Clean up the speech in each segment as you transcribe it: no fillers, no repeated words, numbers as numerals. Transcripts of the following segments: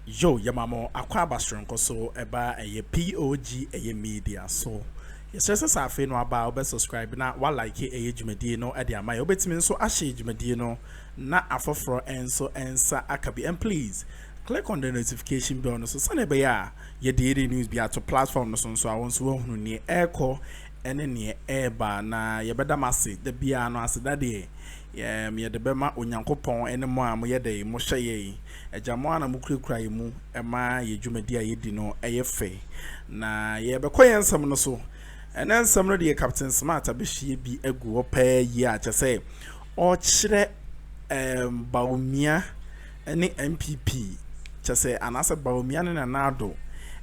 Yo, Yamamo, Aquaba Strong so eba a POG Media. So, yes, yes, I feel no about be subscribe now. While like age medino at the my obetmin so ashage medino na afofro and so answer akabi. And please click on the notification bell so Sunday ya your daily news be at to platform so I want to near airco and near airbar na ye better massy the piano as that day. Me de bema onyankopon ene mo am ye de mo hye ejamo ana mo kura mu ema ye dwumadi a ye di no eye fe na ye be koyen nsam no so enen nsam no de Captain Smart abehie bi agu opa yi a chese o kire baumia ene NPP chese anase baumia ne na Addo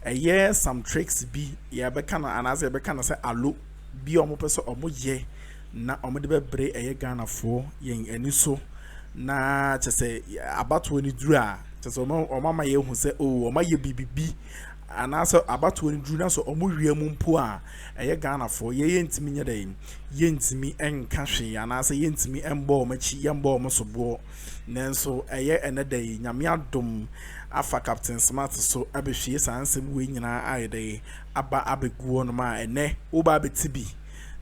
eye some tricks bi ye be kana anase be kana se alo bi o mo pese o mo ye na omede bebre eye Ghana fo yen ani so na chese abato ni duru a chese omama ye hu se o omaye bibibi anaso abato ni duru na so omohwie mu mpo a eye Ghana fo ye yentimi nyede yentimi enka hwe anaso yentimi embo omachi yembo omosobo nenso eye enede nyame adom afa Captain Smart so abehwie sansem we nyina ayede aba abeguo no ma ene oba betibi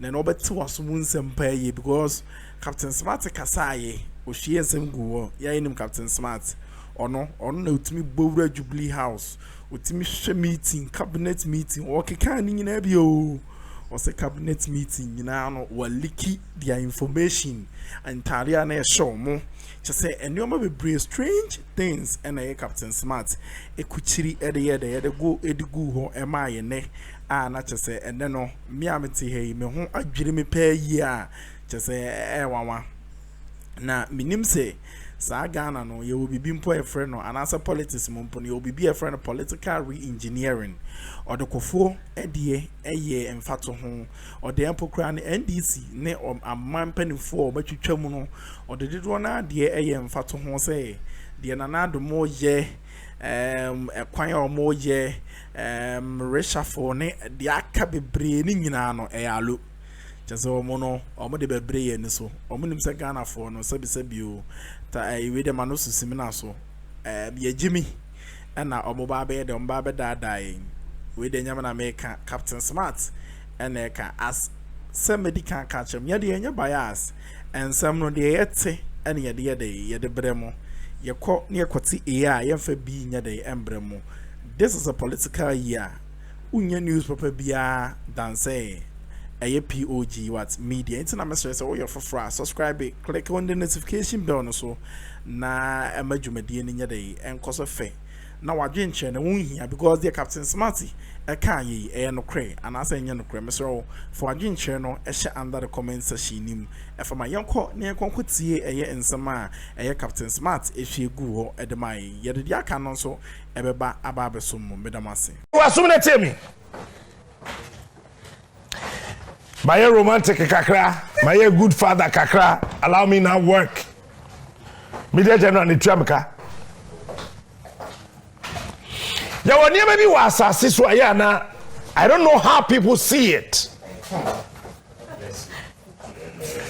na no beti waso mu nsɛmpa ye because Captain Smart kasaye o hwie nsɛm guo ya enim Captain Smart ono na utimi bowura Jubilee House utimi hwe meeting cabinet meeting o keka ni nyina bi o se cabinet meeting nyina no waliki their information antaria na show mo chese enioma be strange things and a Captain Smart ekuchiri ede go edigu ho ema ye ne na chese ene no mi amete he me ho adwire me pa yi a chese wawa na minim se sa Ghana no ye obibi mpo e frɛ no anasa politics mpo no ye obibi e frɛ no political re-engineering odekofo edie eye emfato ho ode empokra ne NDC ne amampanifo batwitwa mu no odededo na de eye emfato ho se de na na do mo ye ekwan o mo ye reshuffle ne de aka bebre ni nyina no alo chese omo no omo de bebre ye ni so omo nim se Ghana fo no sabi o ta we de mano susimi na so ye jimi na omo ba be de omo ba be daadai we de nyama na meka Captain Smart ene ka as some medical catch me de enya bias and some no de yete ene ye de bremo ye ko ne ekoti a ye fa bi nya de embremo. This is a political year unya newspaper bia dan say a POG Media. It's na message say your for subscribe, click on the notification bell no so na emajumadi ni nya de enkoso fe na wadwenche na wonhia because the Captain Smart e kan yi e no kre anasa nya no kre mesro for wadwenche no e hye under the comment section nim e fa ma yenko ne yenko tie eye ensema eye Captain Smart e hwe gu ho e de mai ye de aka no so e beba aba abesom mo medamase wasum na temi my romantic kakra, my good father kakra, allow me now work. Media general ni tuamka. Ya wani maybe was so ayana. I don't know how people see it.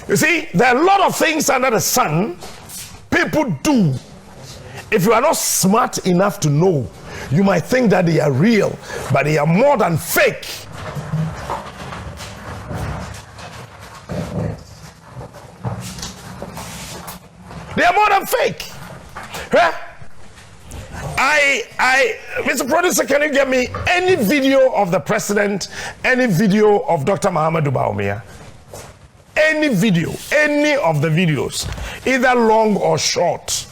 You see, there are a lot of things under the sun people do. If you are not smart enough to know, you might think that they are real, but they are more than fake. They are more than fake. Huh? Mr. Producer, can you get me any video of the president, any video of Dr. Muhammadu Bawumia? Any video, any of the videos, either long or short.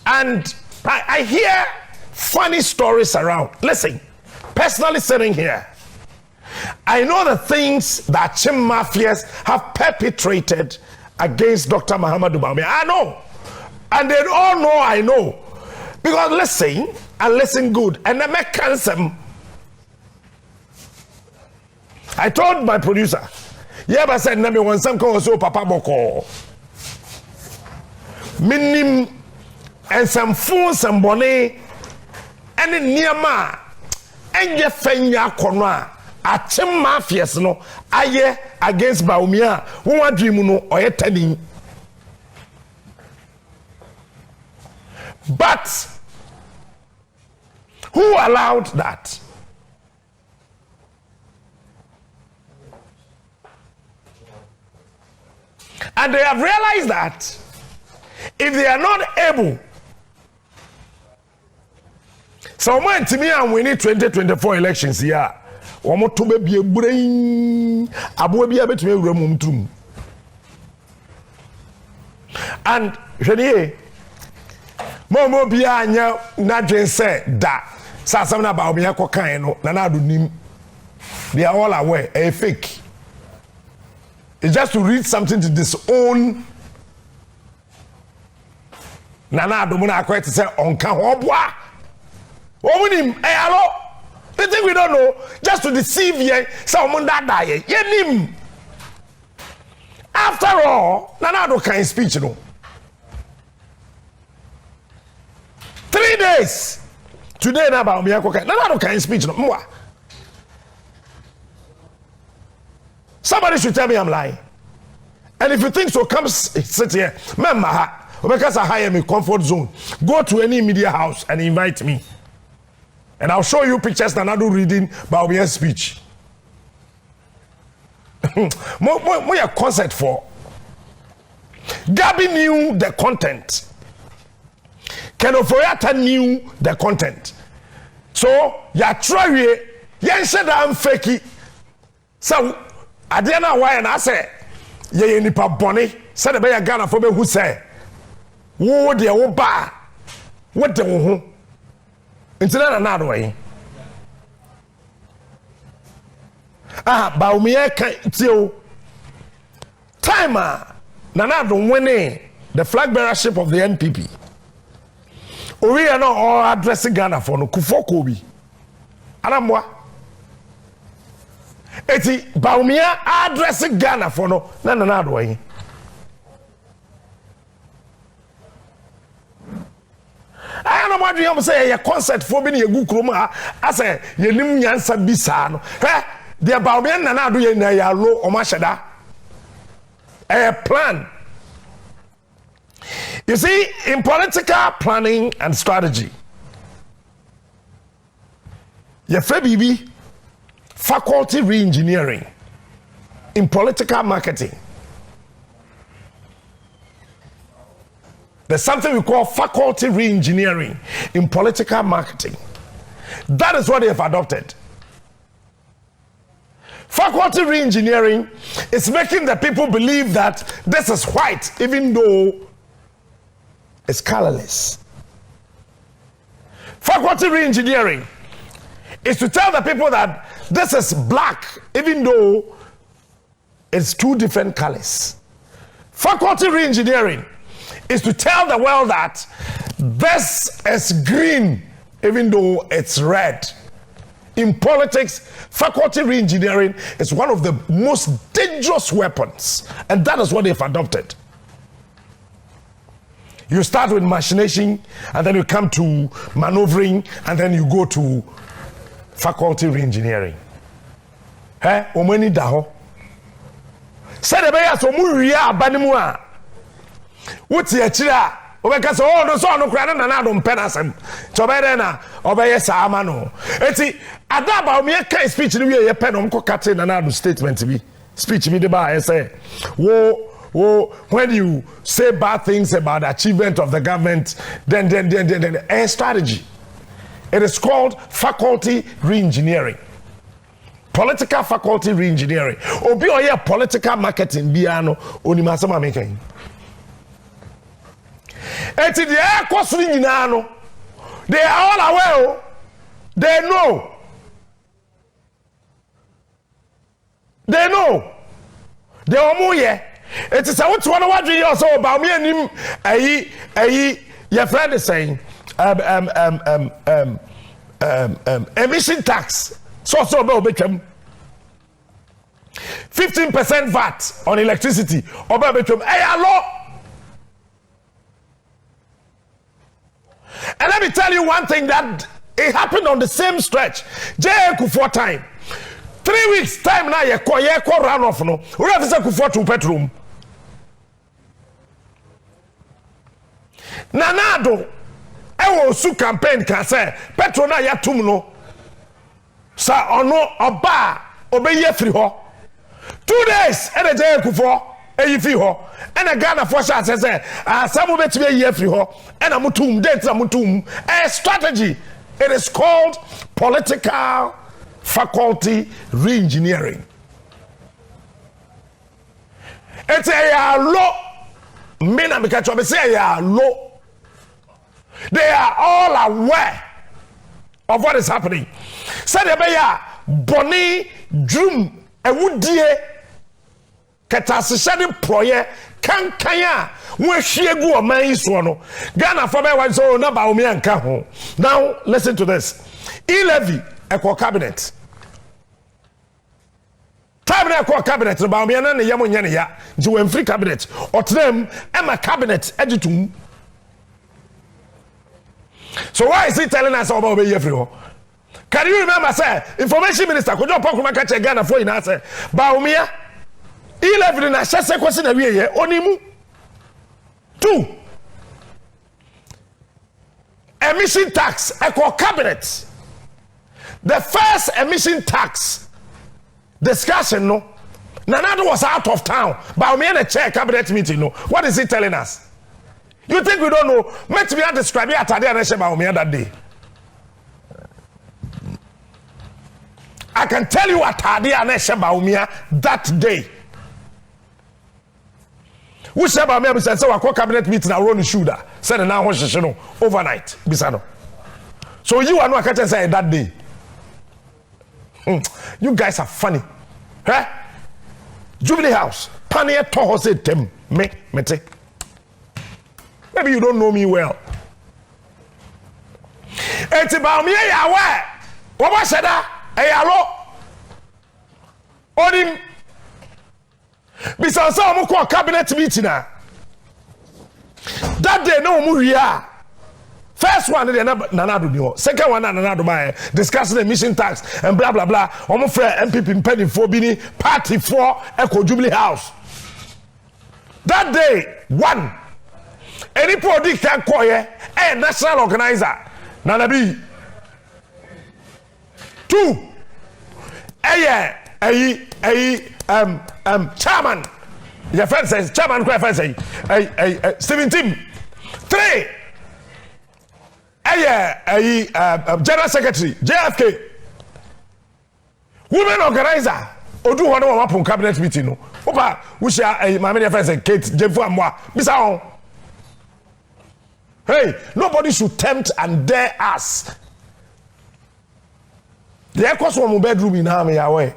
And I hear funny stories around. Listen, personally sitting here, I know the things that Chim mafias have perpetrated against Dr. Muhammadu Bawumia. I know. And they all know I know. Because listen, and listen good. And the mechanism. I told my producer, yeah, but I said, Nami, when some call so Papa Boko. Minim and some fools, some bonnet, and in Niama, and your fenya corner. Achim mafias no aye against Bawumia who want dream no or telling But who allowed that? And they have realized that if they are not able, someone to me and we need 2024 elections here. Omo to be a brain, abo be a bit me remum. And Jenny, Momo be anya Nadrin said that Sasam about me no Nanadu nim. They are all aware, a fake. It's just to read something to disown Nanadu Muna quite to say on Kahobwa. Woman, hello. The thing we don't know, just to deceive ye, someone that die, ye nim. After all, Nanado can speech no. 3 days. Today na about me Nanado can speech no. Mwa. Somebody should tell me I'm lying. And if you think so, come sit here. Remember, because I hire me comfort zone. Go to any media house and invite me. And I'll show you pictures that I do reading Baomia's speech. More a concert for. Gabi knew the content. Kenofoyata knew the content. So, ya try yen said I'm fakey. So, Adena why and I say, ye nipa bonny, said the Bay Ghana for me who say, wo dear, wo ba, what the who. Into another way. Baumia till timer Nanado winning the flag bearership of the NPP. We are not all addressing Ghana for no Kufokobi. Anamwa. Eti Baumia addressing Ghana for no Nanado way. I don't know what you say. A concert for being a good chroma. I say, you nim yansa bisano. Hey, the Baubian and I do ye na ya low or mashada. A plan. You see, in political planning and strategy, you FBB faculty re-engineering in political marketing. There's something we call faculty re-engineering in political marketing. That is what they have adopted. Faculty re-engineering is making the people believe that this is white, even though it's colorless. Faculty re-engineering is to tell the people that this is black, even though it's two different colors. Faculty re-engineering is to tell the world that this is green, even though it's red. In politics, faculty re-engineering is one of the most dangerous weapons, and that is what they've adopted. You start with machination, and then you come to maneuvering, and then you go to faculty re-engineering. Eh? Omeni daho. Say the beya so mu ria abanimua. What's your chira? Obeka so oh no so no kra na na do mpenasem. Chobere na obeye saama no. Eti adaba o me kan speech ni we ye pen no mko kate na na do statement bi. Speech bi de ba say when you say bad things about the achievement of the government, then a strategy. It is called faculty re-engineering. Political faculty re-engineering. Obi oye political marketing biano onimasama making. Eti the air cost no. They are all aware. They know. They know. They are more here. It is what one what you also about me and him. Your friend is saying emission tax. So become 15% VAT on electricity. Become law. And let me tell you one thing that it happened on the same stretch. Kufuor time. 3 weeks time now you run off no. We have to Kufuor to bedroom. Nanado ewo su campaign ka say petrol na ya tum no sa ono oba obeye free ho 2 days e dey Akufo eyi fi ho e na Ghana for sha say asamu betime eyi free ho e na mutum date na mutum a strategy. It is called political faculty re-engineering. It's a low. Men and because say low. They are all aware of what is happening. Say they be Bonnie Drum a woodie Katasishadi Proye kan kaya we shiegu o man so no Ghana for be wan so na ba omi anka ho. Now listen to this. E-levy equal cabinet. Cabinet equal cabinet ba omi na ne yam nya ne ya. Nti we free cabinet. Otrem e ma cabinet editum. So why is he telling us about be free ho? Can you remember say information minister Kojo Pokuma ka che Ghana for ina say ba omi ya E-levy na hyese kwesi na wiye onimu. 2 emission tax equal cabinet. The first emission tax discussion no Nanado was out of town but we in a chair cabinet meeting no. What is he telling us? You think we don't know? Let me describe it at that day. I can tell you what that day. We say about me say we call cabinet meeting around the shoulder. Say now overnight. Bisano. So you are not catching say that day. You guys are funny. Huh? Jubilee House. Panier toho say tem me take. Maybe you don't know me well. It's about me aware. What was that? Odim. Because some call cabinet meeting that day no muria. First one they nanado ni. Second one nanado by discussing the emission tax and blah blah blah. Omo friend NPP penny for bini party for Echo Jubilee House. That day one any POG can call a national organizer nanabi. 2 chairman your friend says chairman quite friend say 17 3 general secretary JFK women organizer odu ho no wa cabinet meeting no opa we share my many friends say Kate Jefu Amwa bisa on. Hey, nobody should tempt and dare us. The echoes from my bedroom in Army away.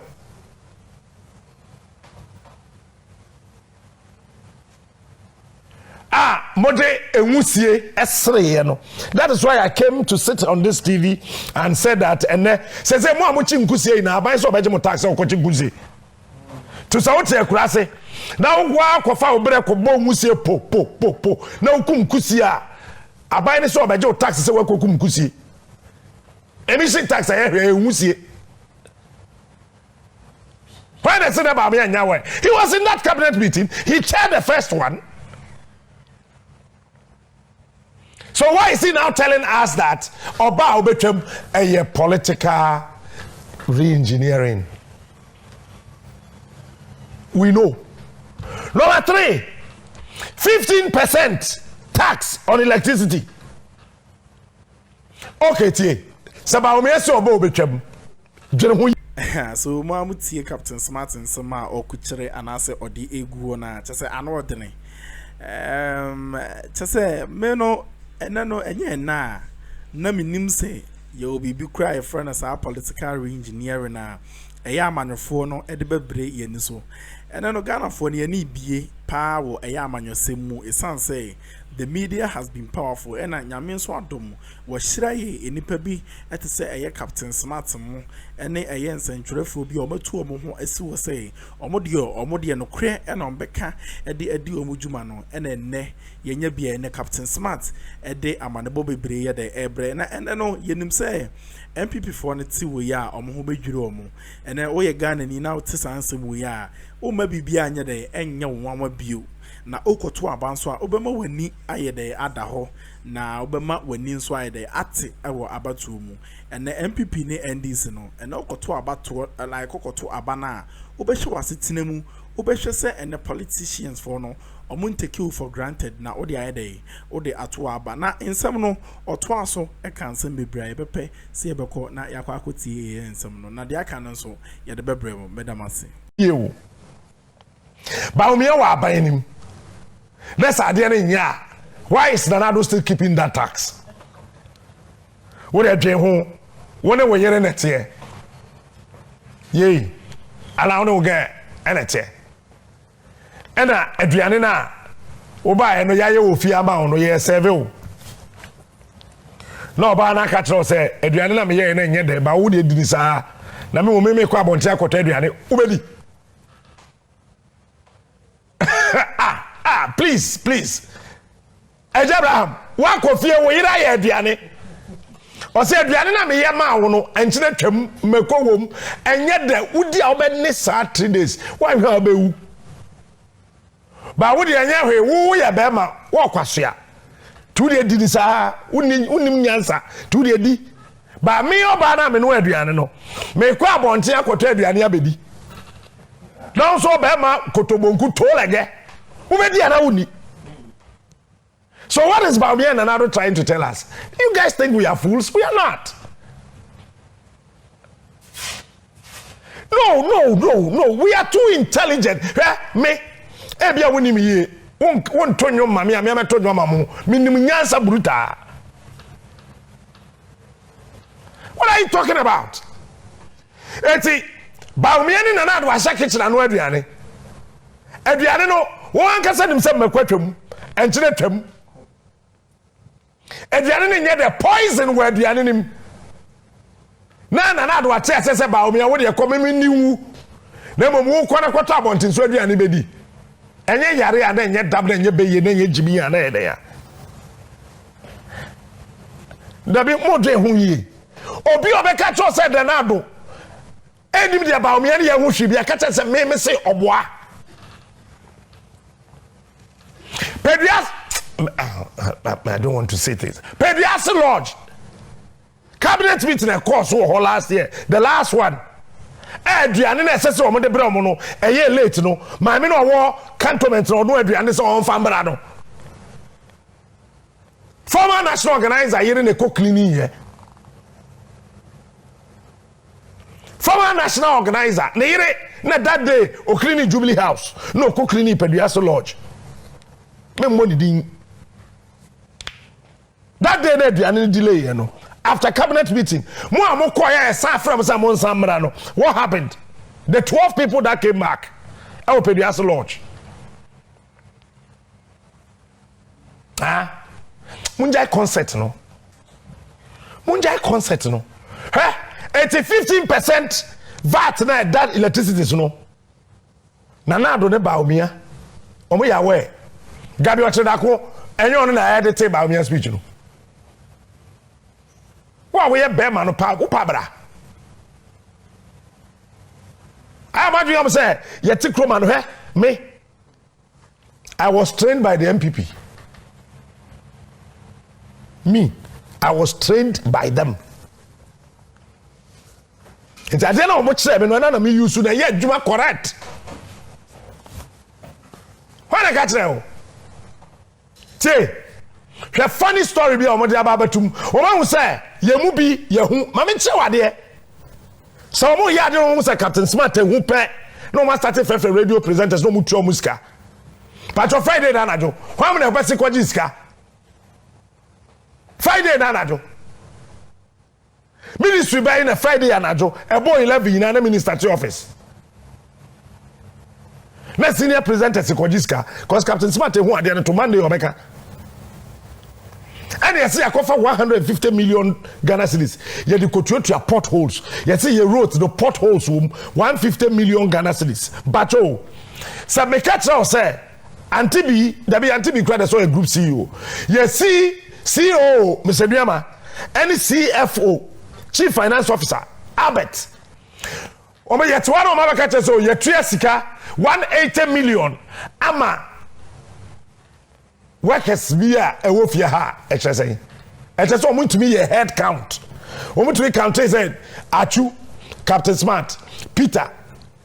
Mode emusie esre no. That is why I came to sit on this TV and said that and say mo amuchi nkusie na aban so obeje mo tax o kochi nkusie. To say what e kura se. Na wo akofa obre ko bo musie po. Na okum nkusie a aban ni so obeje o tax se wo kokum nkusie. Emission tax emusie. When they said about me and Yahweh, he was in that cabinet meeting. He chaired the first one. So why is he now telling us that Oba Obetwem a political re-engineering? We know. Number 3, 15% tax on electricity. Okay, tie. Saba Omiesi Oba Obetwem. So Mamu tie Captain Smart and Sama or Kuchere and answer or the egu na chase anordinary. Chase meno enano enye na minim say you be cry a friend as our political re-engineering na eya manofo no edebebre ye ni so. Enano Ghana for ne ni bie pa wo eya manyosemu esan say the media has been powerful and nyame nso adom wo hyiraye enipa bi ete say eye Captain Smart mu ene eye nsentwerefo bi omatu omo ho asi wo say omode no kre ena ombeka edi omudwuma no ene enne yenya bia ene Captain Smart ede amanebo bebre ye de ebre na ene no yenim say NPP for ne ti wo ya omo ho bedwire omo ene wo ye Ghana ni na wo te sansem wo ya o ma bibia anya de enya wo nwa bio na okoto abanso a obema wani ayede adaho na obema wani nso ayede ate ewo abatu mu ene NPP ne NDC no ene okoto abato like okoto abana obehwe wasetena mu obehwe se ene politicians for no omun take you for granted na odi ayede odi ato aba na nsem no oto aso e kan nsem bebre bepe se ebeko na yakwa akoti nsem no na de aka no so yede bebre mo medamase yewo ba omi e wa abanim let's ade na nya why is Addo still keeping that tax what they dream ho wona we yere nete ye ala wona ge enete ena aduane na wo ba e no yaye wo fi ama no ye serve o no ba na ka tro se aduane na me ye na nye de ba wo de dini saa na me wo me kwa bonte akoto aduane wo bedi please Abraham wa kofie wo yira ye aduane o se aduane na me ye ma wo no enchine twam meko wom enye de wudi a wo be ne saa 3 days wa hwa obewu ba wo de enye hwe wo ye be ma wo kwasoa tu de di saa unim nyansa tu de di ba me oba na me no aduane no me kwa abonte akoto aduane abedi don so be ma kotobonku to lege wo be di ana woni. So what is Baumia and Addo trying to tell us? You guys think we are fools? We are not. No. We are too intelligent. Me, ebia woni mi ye. Won tonyo mami ami am tonyo mamu. Minim nyansa bruta. What are you talking about? Eti Baumia ni Addo ahya kitchen anu aduane. Aduane no won kasa nim se makwatwam. Enchine twam. Aduane ni nye the poison we aduane nim. Na Addo ate asese Baumia wo de komemi niwu. Na momu kwa na kwata abontin so aduane bedi. Enye yare ya na enye dabra enye beye na enye jimi ya na ede ya. Dabi mo de hu yi. Obi obeka cho se de Addo. Enim de Baumia ne ya hu hwi bia ka che se me se oboa. Pedias I don't want to say this. Pedias Lodge. Cabinet meeting a course last year. The last one. Adrian na sese o mo de bre mo no. Eye late no. Ma me no wo cantonment no no Adrian so on fambra no. Former national organizer here in a co-cleaning here. Former national organizer. Na here na that day o cleaning Jubilee House. No co-cleaning Pedias Lodge. Me money din. That day they do any delay, you know. After cabinet meeting, mo kwaya sa from some samra no. What happened? The 12 people that came back, I opened the lodge. Munjai concert no. Munjai concert no. It's 15% VAT na that electricity no. Na Addo ne Baumia. Omo ya we. Gabi Otredako, enye ono na edit Baumia speech no. Wa we be man no pa bra. I imagine you say, yeti Akroma no me. I was trained by the NPP. Me, I was trained by them. It's I don't know much say me no na me use na ye adwuma correct. When I got there. Say, a funny story be on the Ababatum. Woman who say, ye mu bi ye hu. Mami che wade. So mo ya de no say Captain Smart hu pe. No ma start for radio presenters no mu tuo musika. But on Friday na Addo. Why me na pese kwaji sika? Friday na Addo. Ministry by na Friday na Addo. E boy 11 na minister to office. Na senior presenters kwaji sika cause Captain Smart hu ade no to Monday omeka. And you see, I cover 150 million Ghana cedis. You the to potholes. You see, you wrote the potholes 150 million Ghana cedis. But oh, so me catch now say, Antibi, there be Antibi credit so a group CEO. You see, CEO, Mr. Diama, any CFO, Chief Finance Officer, Albert. Ome yet one of my catches so you 180 million. Ama. workers bi a ɛwɔ fie ha ɛkyerɛ sɛn ɛkyerɛ sɛ ɔmo ntumi yɛ head count ɔmo ntumi count sɛ Achu, Captain Smart, Peter,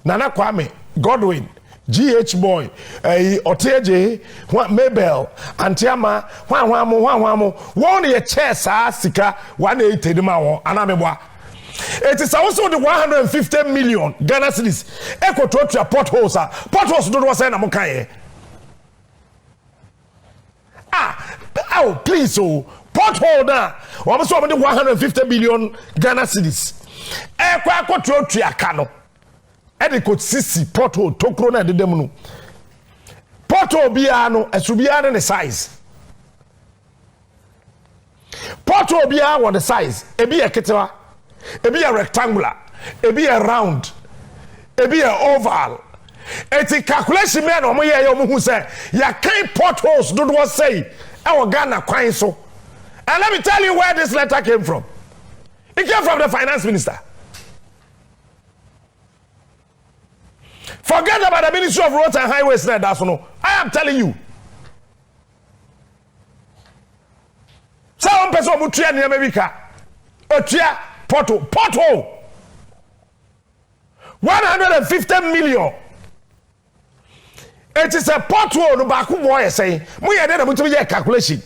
Nana Kwame, Godwin, GH Boy, Oteje, Mabel, Antiama, Wamo, one year chair sika 180 dema anamebwa. It is also the 150 million Ghana cedis. Echo to potholes. Potholes don't was na mukaye. Oh, please, so pothole na. We so the 150 billion Ghana cedis. Echo to kano. Ede ko sisi pothole tokro na de dem no. Pothole bia no esubia ne size. Pothole bia on the size. Ebi eketewa. Ebi a rectangular, ebi a round, ebi a oval. Eti calculation me no mo ye yo mo hu say ya kan potholes do what say e wo Ghana kwan so. And let me tell you where this letter came from. It came from the finance minister. Forget about the Ministry of Roads and Highways there, that's no. I am telling you. Some person mo tria ne America. Otia pothole 150 million. It is a pothole no back boy saying we are there to be calculation.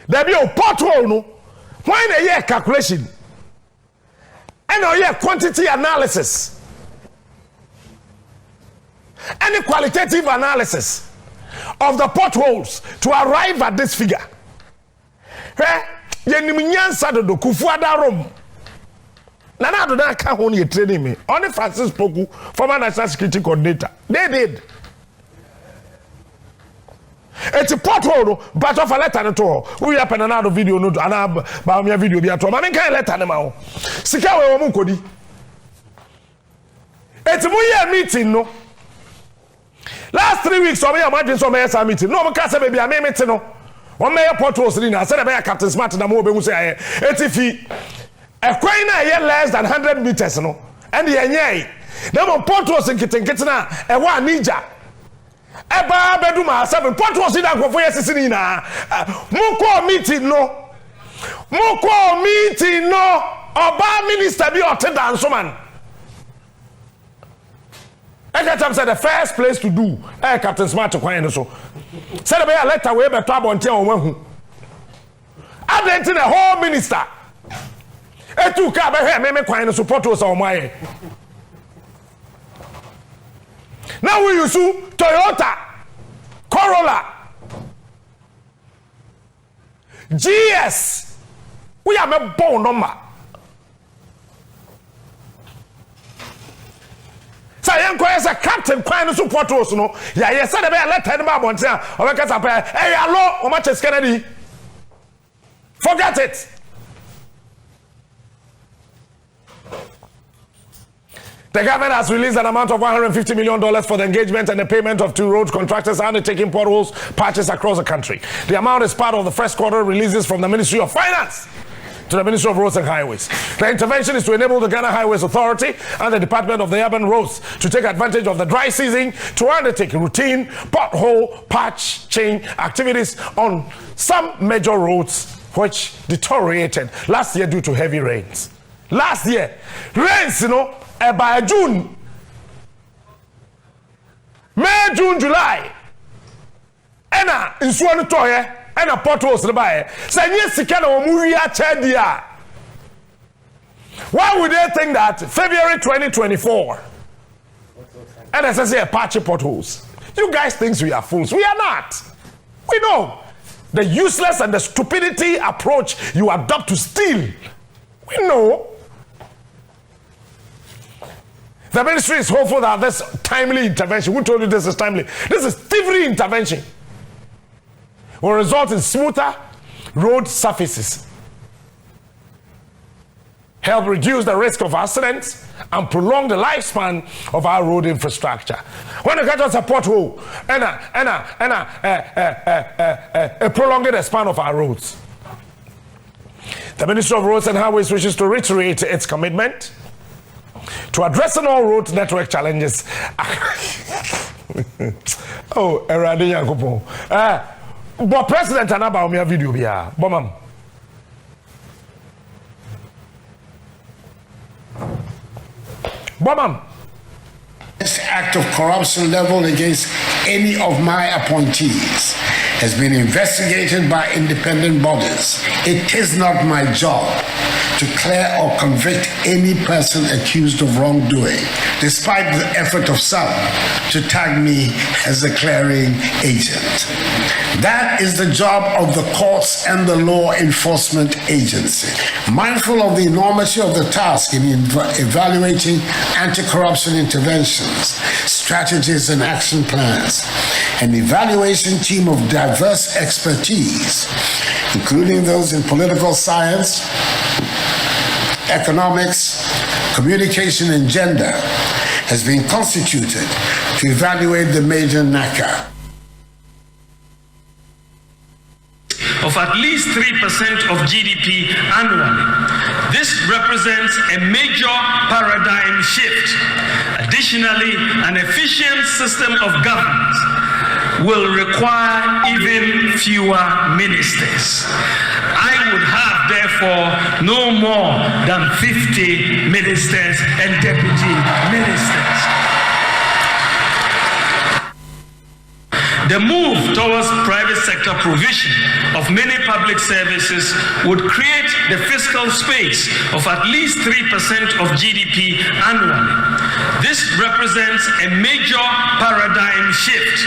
There be a pothole no when a year calculation and a year quantity analysis and a qualitative analysis of the potholes to arrive at this figure. Yenimnyansa do kufuada rom nana do na ka ho ne training me only Francis Poku former national security coordinator they did it's a pothole but of a letter no to we happen another video no ana ba me video bi ato ma me kan letter ne ma ho sika we wo mu kodi it's mu year meeting no last 3 weeks so me imagine so me say meeting no me ka say baby a me meeting no one may potholes in I said about Captain Smart na mo be say etifi a coin na less than 100 meters no and the nyai na mo potholes in kitenkete na e wa ninja e ba beduma 7 potholes in agofo yesisi ni na mo ko meeting no oba minister bi ote dance man. I said the first place to do Captain Smart to quiet so. Said a letter way better until one who. I didn't the whole minister. A two car by me quiet support us on my. Now we use Toyota, Corolla, GS. We have a bone number. So I inquires a captain quite support us no. Yeah, yes, said about let him about here. Or get up hey hello, how much is Kennedy? Forget it. The government has released an amount of $150 million for the engagement and the payment of 2 road contractors undertaking potholes patches across the country. The amount is part of the first quarter releases from the Ministry of Finance to the Ministry of Roads and Highways. The intervention is to enable the Ghana Highways Authority and the Department of the Urban Roads to take advantage of the dry season to undertake routine pothole patch chain activities on some major roads which deteriorated last year due to heavy rains. Last year, rains, by June, May, June, July, and in Swanatoya. And a potholes the buy. Say yes, can a why would they think that February 2024? And as I say, patchy potholes. You guys think we are fools. We are not. We know the useless and the stupidity approach you adopt to steal. We know. The ministry is hopeful that this timely intervention. Who told you this is timely? This is thievery intervention. Will result in smoother road surfaces, help reduce the risk of accidents, and prolong the lifespan of our road infrastructure. When you get us a pothole, and prolonging the span of our roads. The Ministry of Roads and Highways wishes to reiterate its commitment to addressing all road network challenges. Oh, Erade Yankopon. But President Anaba Omia video bia. Bomam. Bomam. This act of corruption leveled against any of my appointees has been investigated by independent bodies. It is not my job to clear or convict any person accused of wrongdoing, despite the effort of some to tag me as a clearing agent. That is the job of the courts and the law enforcement agency. Mindful of the enormity of the task in evaluating anti-corruption interventions, strategies and action plans, an evaluation team of diverse expertise, including those in political science, economics, communication and gender, has been constituted to evaluate the major NACA. Of at least 3% of GDP annually. This represents a major paradigm shift. Additionally, an efficient system of governance will require even fewer ministers. I would have, therefore, no more than 50 ministers and deputy ministers. The move towards private sector provision of many public services would create the fiscal space of at least 3% of GDP annually. This represents a major paradigm shift.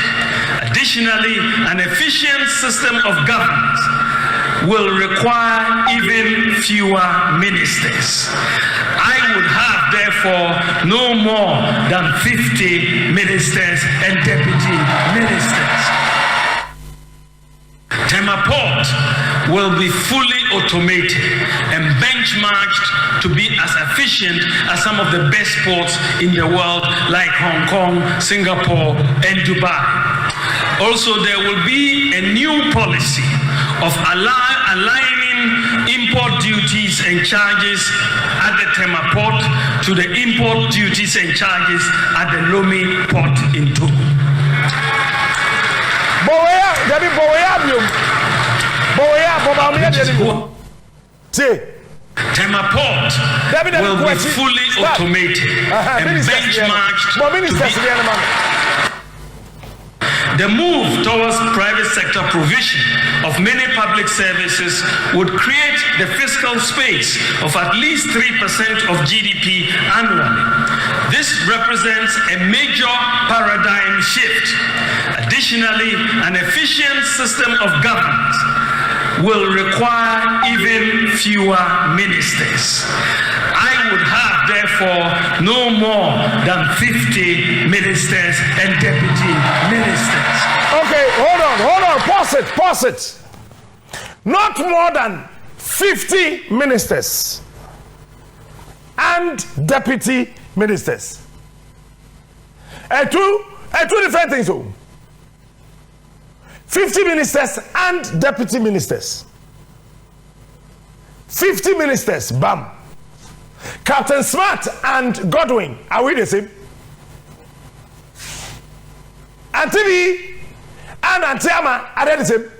Additionally, an efficient system of governance will require even fewer ministers. I would have, therefore, no more than 50 ministers and deputy ministers. Tema Port will be fully automated and benchmarked to be as efficient as some of the best ports in the world, like Hong Kong, Singapore, and Dubai. Also, there will be a new policy of aligning import duties and charges at the Tema Port to the import duties and charges at the Lomé Port in Togo. Tema Port will be fully automated and benchmarked to the move towards private sector provision of many public services would create the fiscal space of at least 3% of GDP annually. This represents a major paradigm shift. Additionally, an efficient system of governance will require even fewer ministers. I would have, therefore, no more than 50 ministers and deputy ministers. Okay, hold on, pause it. Not more than 50 ministers and deputy ministers. Two different things. 50 ministers and deputy ministers. 50 ministers, bam. Captain Smart and Godwin, are we the same? Antibi and Antiama, are they the same?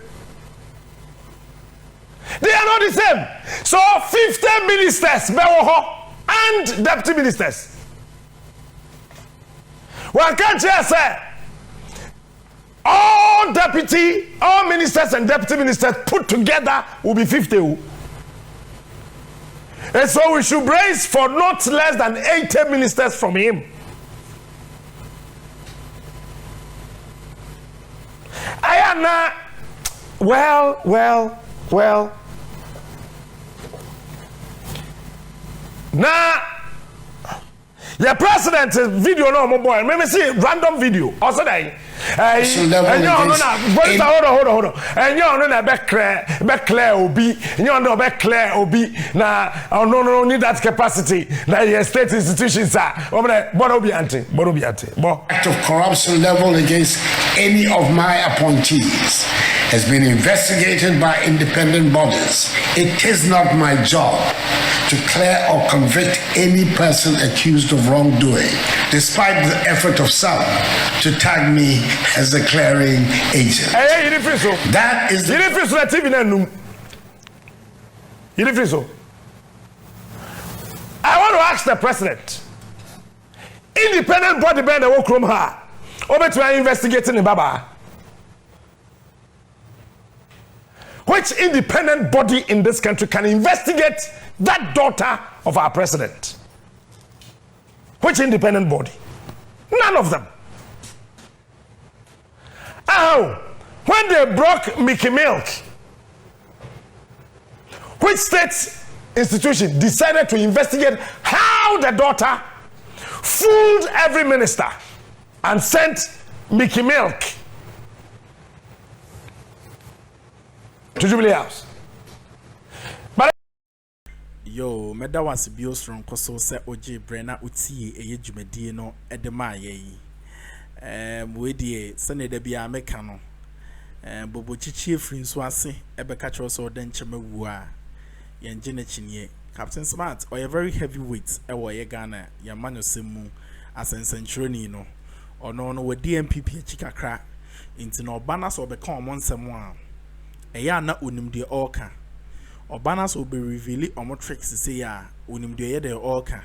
They are not the same. So 50 ministers, Bewoho, and deputy ministers. One can't just say all ministers and deputy ministers put together will be 50. And so we should brace for not less than 80 ministers from him. I am not. Well. Now, the president's video no more boy. Let me see random video. Also, hold on. And you're not back clear obi. You're not back clear obi. Now, no, need that capacity. Now, your state institutions are. Act of corruption leveled against any of my appointees has been investigated by independent bodies. It is not my job to clear or convict any person accused of wrongdoing, despite the effort of some to tag me as a clearing agent. That is the... I want to ask the president, independent body band the Akroma, over to investigating the Baba. Which independent body in this country can investigate that daughter of our president? Which independent body? None of them. Oh, when they broke Mickey Milk, which state institution decided to investigate how the daughter fooled every minister and sent Mickey Milk to Jubilee House? But yo, meda was bio strong koso se oje brena utie eye dwumadie no edema ye we die sene da bia meka no bobo chichi efri nso ase ebeka chiro so den chema wu a yenje na chinie Captain Smart or a very heavyweight ewo ye Ghana ya manyo semu asensentroni no ono no we NPP chikakra inti no bana so be kan onsem a eya na onimde orka obana so be reveal omo tricks say ya onimde ye de orka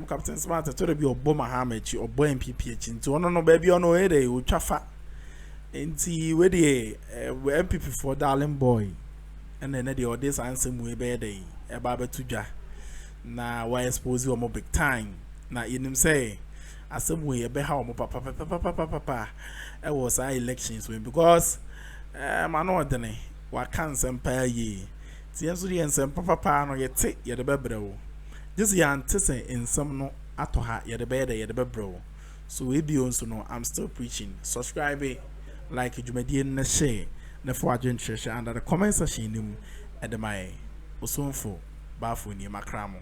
Captain Smart to be obo Mahamechi obo NPP chi nti ono no ba bi ono e de otwafa nti we de NPP for darling boy and then the orders answer we be dey eba betudwa na why expose you big time na yenim say asem we be ha omo papa e was our elections when because man ordene wa kan sempa ye ti enso de ensem papa no yete ye de bebrewo this ya antese ensem no ato ha ye de bebrewo so we be on so no I'm still preaching. Subscribe, like dwumadie na share na for agent under the comment section nim edemaye osonfo bafo ni makramo.